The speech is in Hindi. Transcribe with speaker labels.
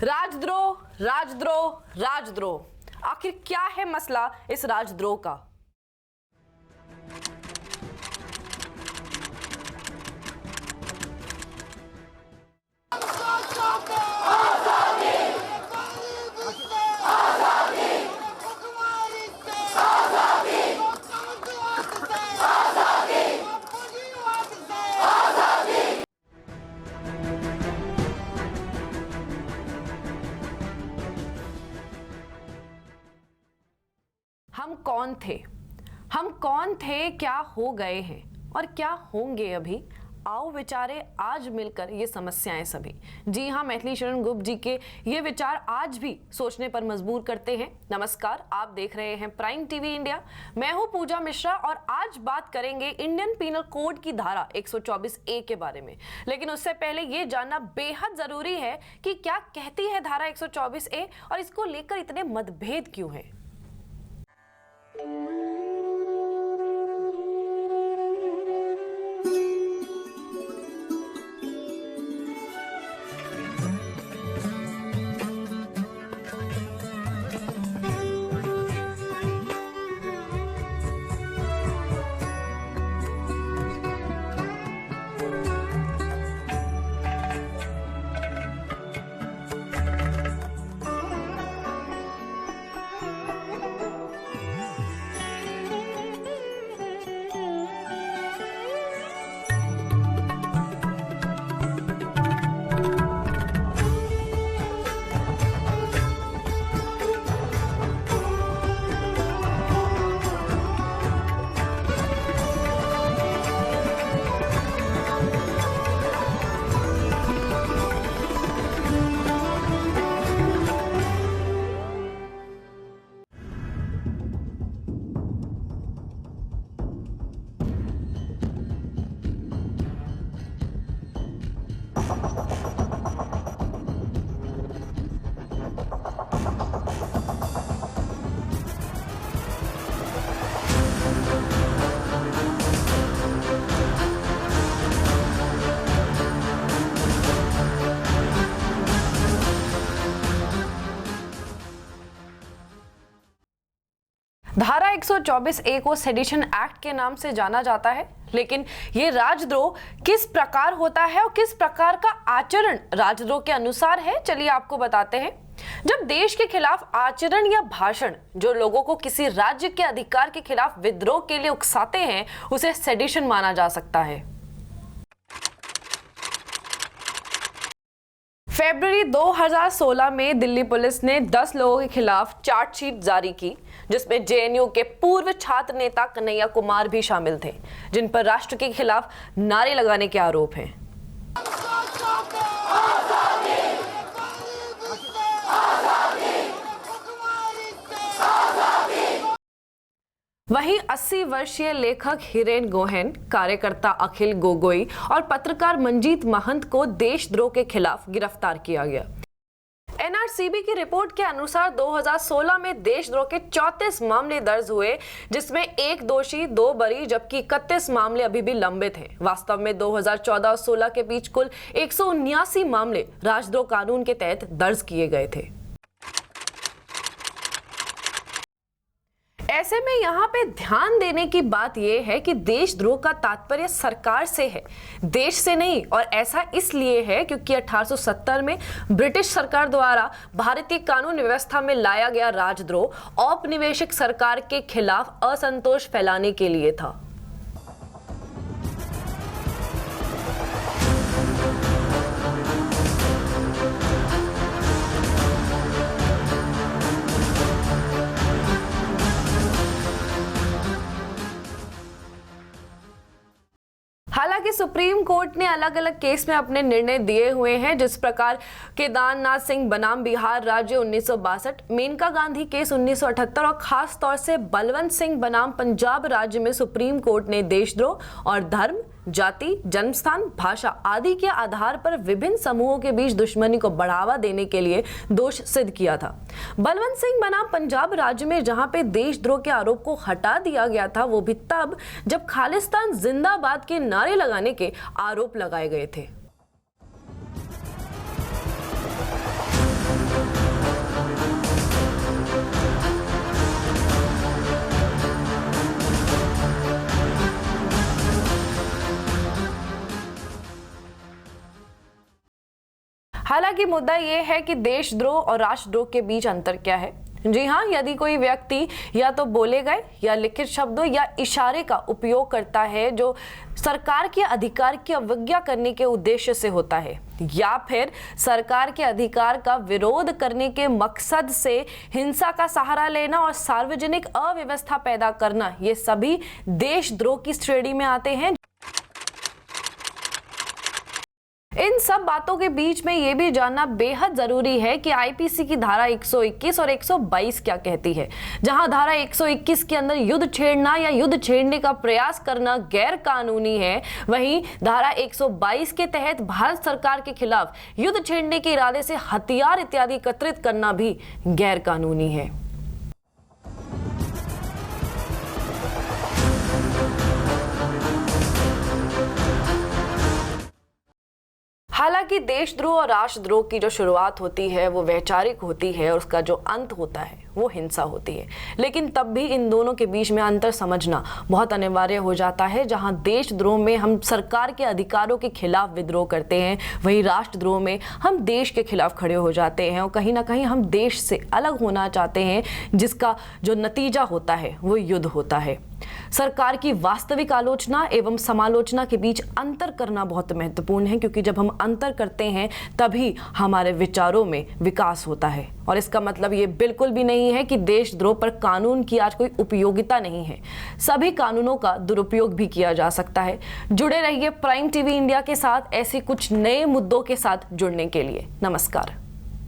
Speaker 1: राजद्रोह, राजद्रोह, राजद्रोह, आखिर क्या है मसला इस राजद्रोह का? हम कौन थे? हम कौन थे, क्या हो गए हैं और क्या होंगे अभी? आओ विचारे आज मिलकर ये समस्याएं सभी। जी हाँ, मैथिली शरण गुप्त जी के ये विचार आज भी सोचने पर मजबूर करते हैं। नमस्कार, आप देख रहे हैं प्राइम टीवी इंडिया। मैं हूँ पूजा मिश्रा और आज बात करेंगे इंडियन पीनल कोड की धारा 124A के बारे में। लेकिन उससे पहले ये जानना बेहद जरूरी है कि क्या कहती है धारा 124A और इसको लेकर इतने मतभेद क्यों हैं। धारा 124A को सेडिशन एक्ट के नाम से जाना जाता है, लेकिन ये राजद्रोह किस प्रकार होता है और किस प्रकार का आचरण राजद्रोह के अनुसार है, चलिए आपको बताते हैं। जब देश के खिलाफ आचरण या भाषण जो लोगों को किसी राज्य के अधिकार के खिलाफ विद्रोह के लिए उकसाते हैं, उसे सेडिशन माना जा सकता है। फरवरी 2016 में दिल्ली पुलिस ने 10 लोगों के खिलाफ चार्जशीट जारी की, जिसमें जेएनयू के पूर्व छात्र नेता कन्हैया कुमार भी शामिल थे, जिन पर राष्ट्र के खिलाफ नारे लगाने के आरोप हैं। वहीं 80 वर्षीय लेखक हिरेन गोहेन, कार्यकर्ता अखिल गोगोई और पत्रकार मंजीत महंत को देशद्रोह के खिलाफ गिरफ्तार किया गया। एनआरसीबी की रिपोर्ट के अनुसार 2016 में देशद्रोह के 34 मामले दर्ज हुए, जिसमें 1 दोषी 2 बरी जबकि 31 मामले अभी भी लंबित हैं। वास्तव में 2014 और 16 के बीच कुल 179 मामले राजद्रोह कानून के तहत दर्ज किए गए थे। ऐसे में यहाँ पे ध्यान देने की बात यह है कि देशद्रोह का तात्पर्य सरकार से है, देश से नहीं। और ऐसा इसलिए है क्योंकि 1870 में ब्रिटिश सरकार द्वारा भारतीय कानून व्यवस्था में लाया गया राजद्रोह औपनिवेशिक सरकार के खिलाफ असंतोष फैलाने के लिए था। हालांकि सुप्रीम कोर्ट ने अलग अलग केस में अपने निर्णय दिए हुए हैं, जिस प्रकार केदारनाथ सिंह बनाम बिहार राज्य 1962, मेनका गांधी केस 1978 और खास तौर से बलवंत सिंह बनाम पंजाब राज्य में सुप्रीम कोर्ट ने देशद्रोह और धर्म, जाति, जन्मस्थान, भाषा आदि के आधार पर विभिन्न समूहों के बीच दुश्मनी को बढ़ावा देने के लिए दोष सिद्ध किया था। बलवंत सिंह बनाम पंजाब राज्य में जहां पे देशद्रोह के आरोप को हटा दिया गया था, वो भी तब जब खालिस्तान जिंदाबाद के नारे लगाने के आरोप लगाए गए थे। हालांकि मुद्दा ये है कि देशद्रोह और राष्ट्रद्रोह के बीच अंतर क्या है। जी हाँ, यदि कोई व्यक्ति या तो बोले गए या लिखित शब्दों या इशारे का उपयोग करता है जो सरकार के अधिकार की अवज्ञा करने के उद्देश्य से होता है, या फिर सरकार के अधिकार का विरोध करने के मकसद से हिंसा का सहारा लेना और सार्वजनिक अव्यवस्था पैदा करना, ये सभी देशद्रोह की श्रेणी में आते हैं। इन सब बातों के बीच में ये भी जानना बेहद जरूरी है कि आईपीसी की धारा 121 और 122 क्या कहती है। जहां धारा 121 के अंदर युद्ध छेड़ना या युद्ध छेड़ने का प्रयास करना गैर कानूनी है, वहीं धारा 122 के तहत भारत सरकार के खिलाफ युद्ध छेड़ने के इरादे से हथियार इत्यादि एकत्रित करना भी गैर कानूनी है। हालांकि देशद्रोह और राष्ट्रद्रोह की जो शुरुआत होती है वो वैचारिक होती है और उसका जो अंत होता है वो हिंसा होती है, लेकिन तब भी इन दोनों के बीच में अंतर समझना बहुत अनिवार्य हो जाता है। जहां देशद्रोह में हम सरकार के अधिकारों के खिलाफ विद्रोह करते हैं, वहीं राष्ट्रद्रोह में हम देश के खिलाफ खड़े हो जाते हैं और कहीं ना कहीं हम देश से अलग होना चाहते हैं, जिसका जो नतीजा होता है वो युद्ध होता है। सरकार की वास्तविक आलोचना एवं समालोचना के बीच अंतर करना बहुत महत्वपूर्ण है, क्योंकि जब हम अंतर करते हैं तभी हमारे विचारों में विकास होता है। और इसका मतलब ये बिल्कुल भी नहीं है कि देशद्रोह पर कानून की आज कोई उपयोगिता नहीं है। सभी कानूनों का दुरुपयोग भी किया जा सकता है। जुड़े रहिए प्राइम टीवी इंडिया के साथ ऐसे कुछ नए मुद्दों के साथ जुड़ने के लिए। नमस्कार।